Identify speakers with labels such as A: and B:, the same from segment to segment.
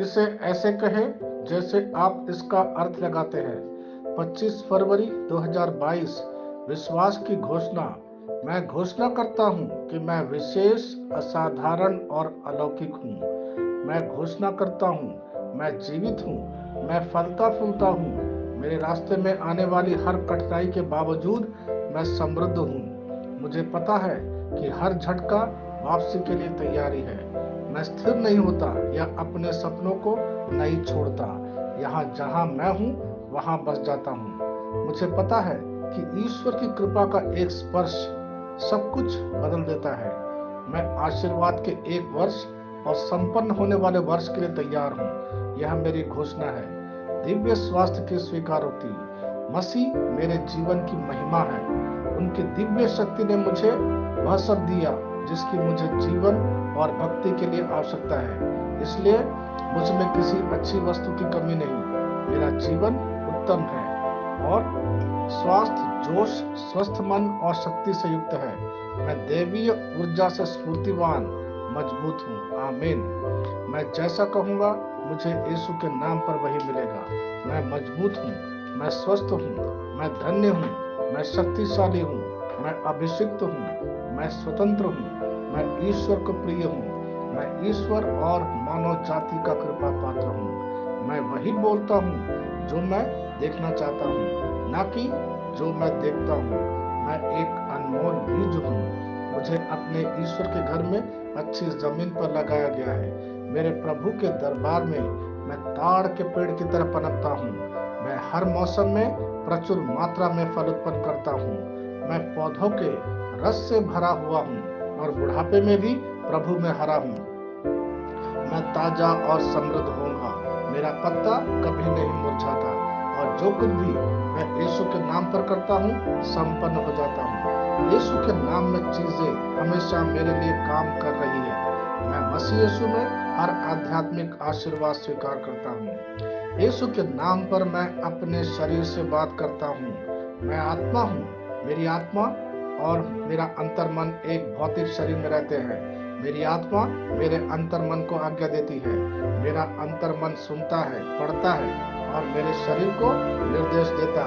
A: इसे ऐसे कहें जैसे आप इसका अर्थ लगाते हैं। 25 फरवरी 2022। विश्वास की घोषणा। मैं घोषणा करता हूँ कि मैं विशेष, असाधारण और अलौकिक हूँ। मैं घोषणा करता हूँ मैं जीवित हूँ, मैं फलता फूलता हूँ। मेरे रास्ते में आने वाली हर कठिनाई के बावजूद मैं समृद्ध हूँ। मुझे पता है कि हर झटका वापसी के लिए तैयारी है। मैं स्थिर नहीं होता या अपने सपनों को नहीं छोड़ता। यहाँ जहाँ मैं हूँ वहाँ बस जाता हूँ। मुझे पता है कि ईश्वर की कृपा का एक स्पर्श सब कुछ बदल देता है। मैं आशीर्वाद के एक वर्ष और संपन्न होने वाले वर्ष के लिए तैयार हूँ। यह मेरी घोषणा है। दिव्य स्वास्थ्य की स्वीकारोक्ति। मसीह मेरे जीवन की महिमा है। उनकी दिव्य शक्ति ने मुझे वह सब दिया जिसकी मुझे जीवन और भक्ति के लिए आवश्यकता है। इसलिए मुझ में किसी अच्छी वस्तु की कमी नहीं। मेरा जीवन उत्तम है और स्वास्थ्य, जोश, स्वस्थ मन और शक्ति से युक्त है। मैं दैवीय ऊर्जा से स्फूर्तिवान, मजबूत हूँ। आमीन। मैं जैसा कहूँगा मुझे यीशु के नाम पर वही मिलेगा। मैं मजबूत हूँ, मैं स्वस्थ हूँ, मैं धन्य हूँ, मैं शक्तिशाली हूँ, मैं अभिषिक्त हूँ, मैं स्वतंत्र हूँ, मैं ईश्वर को प्रिय हूँ, मैं ईश्वर और मानव जाति का कृपा पात्र हूँ। मैं वही बोलता हूँ जो मैं देखना चाहता हूँ, ना कि जो मैं देखता हूँ। मैं एक अनमोल बीज हूँ। मुझे अपने ईश्वर के घर में अच्छी जमीन पर लगाया गया है। मेरे प्रभु के दरबार में मैं ताड़ के पेड़ की तरह पनपता हूँ। मैं हर मौसम में प्रचुर मात्रा में फल उत्पन्न करता हूँ। मैं पौधों के रस से भरा हुआ हूँ और बुढ़ापे में भी प्रभु में हरा हूँ। मैं ताजा और समृद्ध होऊंगा। मेरा पत्ता कभी नहीं मुरझाता और जो कुछ भी मैं यीशु के नाम पर करता हूँ संपन्न हो जाता हूँ। यीशु के नाम में चीजें हमेशा मेरे लिए काम कर रही है। मैं मसीह यीशु में हर आध्यात्मिक आशीर्वाद स्वीकार करता हूँ। यीशु के नाम पर मैं अपने शरीर से बात करता हूँ। मैं आत्मा हूँ। मेरी आत्मा और मेरा अंतर्मन एक भौतिक शरीर में रहते हैं। मेरी आत्मा मेरे अंतर्मन को आज्ञा देती है। मेरा अंतर्मन सुनता है, पढ़ता है और मेरे शरीर को निर्देश देता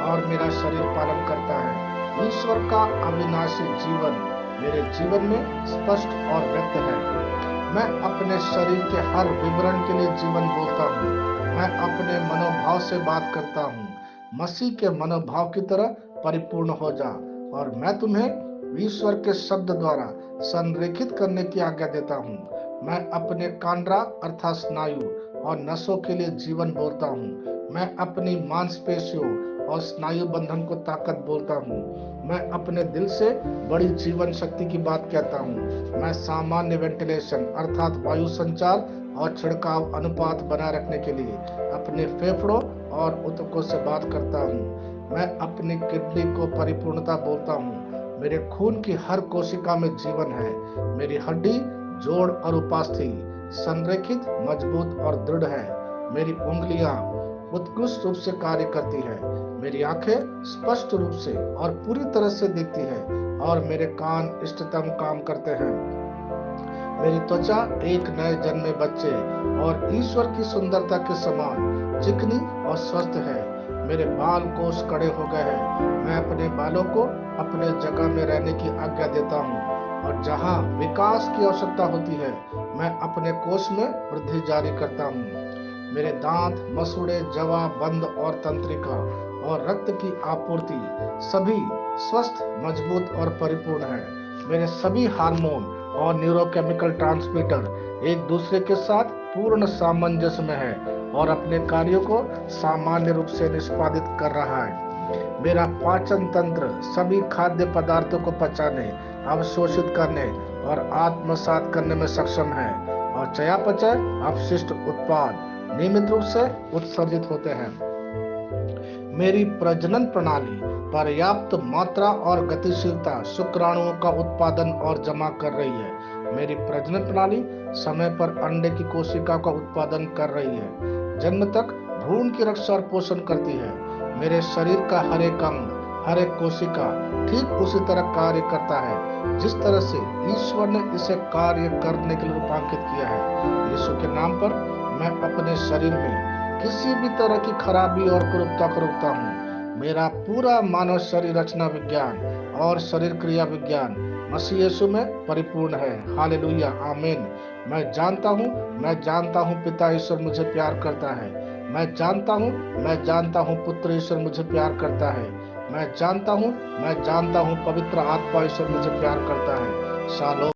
A: और मेरा शरीर पालन करता है। ईश्वर का अविनाशी जीवन मेरे जीवन में स्पष्ट और व्यक्त है। मैं अपने शरीर के हर विवरण के लिए जीवन बोलता हूँ। मैं अपने मनोभाव से बात करता हूँ। मसीह के मनोभाव की तरह परिपूर्ण हो जा और मैं तुम्हें ईश्वर के शब्द द्वारा संरेखित करने की आज्ञा देता हूँ। मैं अपने कांड्रा अर्थात स्नायु और नसों के लिए जीवन बोलता हूँ। मैं अपनी मांसपेशियों और स्नायु बंधन को ताकत बोलता हूँ। मैं अपने दिल से बड़ी जीवन शक्ति की बात कहता हूँ। मैं सामान्य वेंटिलेशन अर्थात वायु संचार और छिड़काव अनुपात बनाए रखने के लिए अपने फेफड़ों और ऊतकों से बात करता हूँ। मैं अपनी किडनी को परिपूर्णता बोलता हूँ। मेरे खून की हर कोशिका में जीवन है। मेरी हड्डी, जोड़ और उपास्थि संरेखित, मजबूत और दृढ़ है। मेरी उंगलियां उत्कृष्ट रूप से कार्य करती है। मेरी आंखें स्पष्ट रूप से और पूरी तरह से दिखती है और मेरे कान इष्टतम काम करते हैं। मेरी त्वचा एक नए जन्मे बच्चे और ईश्वर की सुंदरता के समान चिकनी और स्वस्थ है। मेरे बाल कोष कड़े हो गए हैं। मैं अपने बालों को अपने जगह में रहने की आज्ञा देता हूँ और जहाँ विकास की आवश्यकता होती है मैं अपने कोष में वृद्धि जारी करता हूँ। मेरे दांत, मसूड़े, जवा, बंद और तंत्रिका और रक्त की आपूर्ति सभी स्वस्थ, मजबूत और परिपूर्ण है। मेरे सभी हार्मोन और न्यूरोकेमिकल ट्रांसमीटर एक दूसरे के साथ पूर्ण सामंजस्य में है और अपने कार्यों को सामान्य रूप से निष्पादित कर रहा है। मेरा पाचन तंत्र सभी खाद्य पदार्थों को पचाने, अवशोषित करने और आत्मसात करने में सक्षम है और चयापचय अपशिष्ट उत्पाद नियमित रूप से उत्सर्जित होते हैं। मेरी प्रजनन प्रणाली पर्याप्त मात्रा और गतिशीलता शुक्राणुओं का उत्पादन और जमा कर रही है। मेरी प्रजनन प्रणाली समय पर अंडे की कोशिका का उत्पादन कर रही है। जन्म तक भ्रूण की रक्षा और पोषण करती है। मेरे शरीर का हर एक अंग, हर एक कोशिका ठीक उसी तरह कार्य करता है जिस तरह से ईश्वर ने इसे कार्य करने के लिए रूपांकित किया है। यीशु के नाम पर मैं अपने शरीर में किसी भी तरह की खराबी और कुरूपता को रोकता हूँ। मेरा पूरा मानव शरीर रचना विज्ञान और शरीर क्रिया विज्ञान मसीह यीशु में परिपूर्ण है। हालेलुया, आमीन। मैं जानता हूँ पिता ईश्वर मुझे प्यार करता है। मैं जानता हूँ पुत्र ईश्वर मुझे प्यार करता है। मैं जानता हूँ पवित्र आत्मा ईश्वर मुझे प्यार करता है। शालोम।